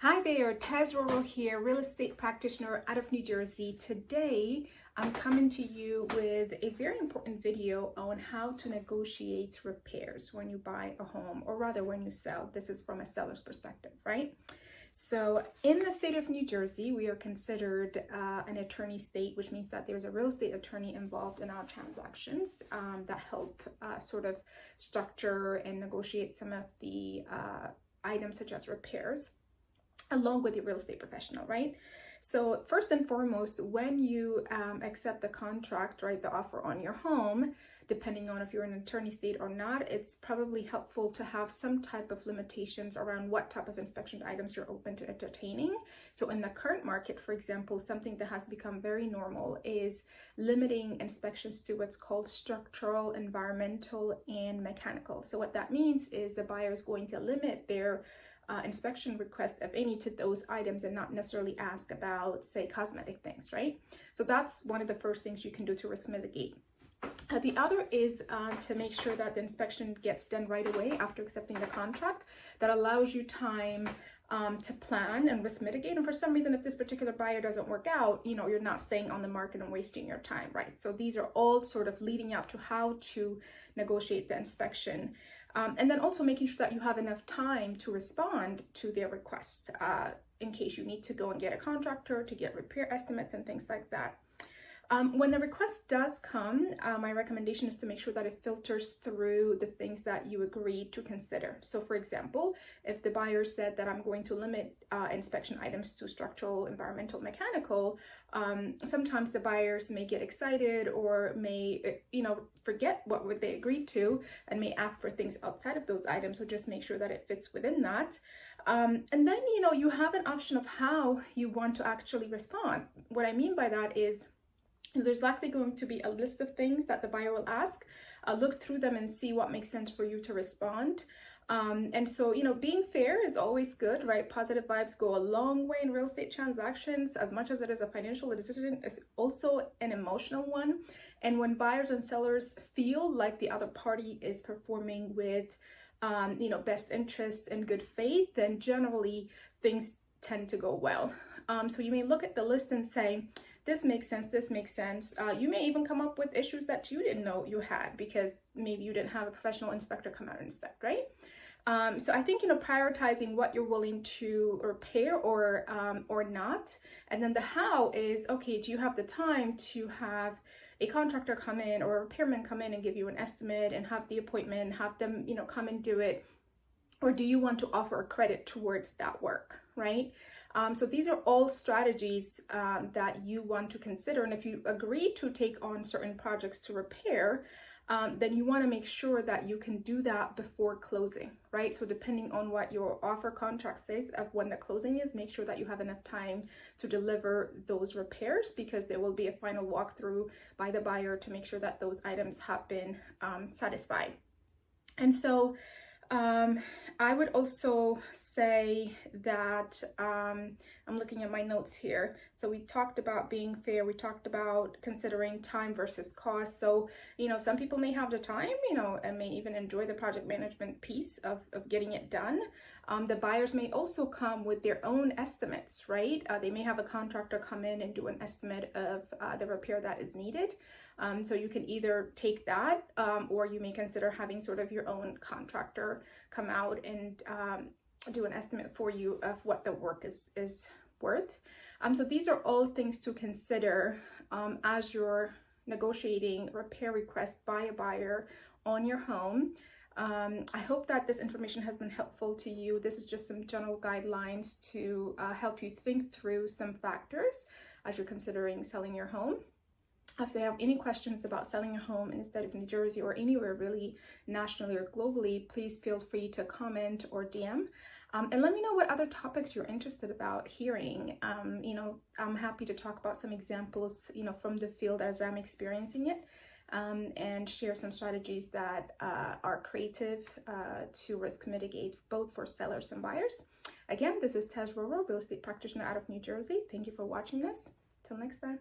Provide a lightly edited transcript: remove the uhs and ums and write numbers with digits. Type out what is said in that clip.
Hi there, Taz Roro here, real estate practitioner out of New Jersey. Today, I'm coming to you with a very important video on how to negotiate repairs when you buy a home, or rather when you sell. This is from a seller's perspective, right? So in the state of New Jersey, we are considered an attorney state, which means that there's a real estate attorney involved in our transactions that help sort of structure and negotiate some of the items such as repairs, along with your real estate professional, right? So first and foremost, when you accept the contract, right, the offer on your home, depending on if you're an attorney state or not, it's probably helpful to have some type of limitations around what type of inspection items you're open to entertaining. So in the current market, for example, something that has become very normal is limiting inspections to what's called structural, environmental, and mechanical. So what that means is the buyer is going to limit their inspection request, if any, to those items and not necessarily ask about, say, cosmetic things, right? So that's one of the first things you can do to risk mitigate. The other is to make sure that the inspection gets done right away after accepting the contract. That allows you time to plan and risk mitigate. And for some reason, if this particular buyer doesn't work out, you're not staying on the market and wasting your time, right? So these are all sort of leading up to how to negotiate the inspection. And then also making sure that you have enough time to respond to their request in case you need to go and get a contractor to get repair estimates and things like that. When the request does come, my recommendation is to make sure that it filters through the things that you agreed to consider. So for example, if the buyer said that I'm going to limit inspection items to structural, environmental, mechanical, sometimes the buyers may get excited or may, forget what they agreed to and may ask for things outside of those items. So just make sure that it fits within that. And then, you have an option of how you want to actually respond. What I mean by that is, there's likely going to be a list of things that the buyer will ask. Look through them and see what makes sense for you to respond. And so, being fair is always good, right? Positive vibes go a long way in real estate transactions. As much as it is a financial decision, it's also an emotional one. And when buyers and sellers feel like the other party is performing with, best interests and good faith, then generally things tend to go well. So you may look at the list and say, this makes sense, this makes sense. You may even come up with issues that you didn't know you had because maybe you didn't have a professional inspector come out and inspect, right? So I think, prioritizing what you're willing to repair or not. And then the how is, okay, do you have the time to have a contractor come in or a repairman come in and give you an estimate and have the appointment, have them, come and do it? Or do you want to offer a credit towards that work, right? So these are all strategies that you want to consider. And if you agree to take on certain projects to repair, then you want to make sure that you can do that before closing, right? So depending on what your offer contract says of when the closing is, make sure that you have enough time to deliver those repairs, because there will be a final walkthrough by the buyer to make sure that those items have been satisfied. And so I would also say that I'm looking at my notes here. So we talked about being fair. We talked about considering time versus cost. So, some people may have the time, and may even enjoy the project management piece of getting it done. The buyers may also come with their own estimates, right? They may have a contractor come in and do an estimate of the repair that is needed. So you can either take that or you may consider having sort of your own contractor come out and do an estimate for you of what the work is worth. So these are all things to consider as you're negotiating repair requests by a buyer on your home. I hope that this information has been helpful to you. This is just some general guidelines to help you think through some factors as you're considering selling your home. If they have any questions about selling a home in the state of New Jersey or anywhere really nationally or globally, please feel free to comment or DM. And let me know what other topics you're interested about hearing. I'm happy to talk about some examples, from the field as I'm experiencing it, and share some strategies that are creative to risk mitigate both for sellers and buyers. Again, this is Taz Roro, real estate practitioner out of New Jersey. Thank you for watching this. Till next time.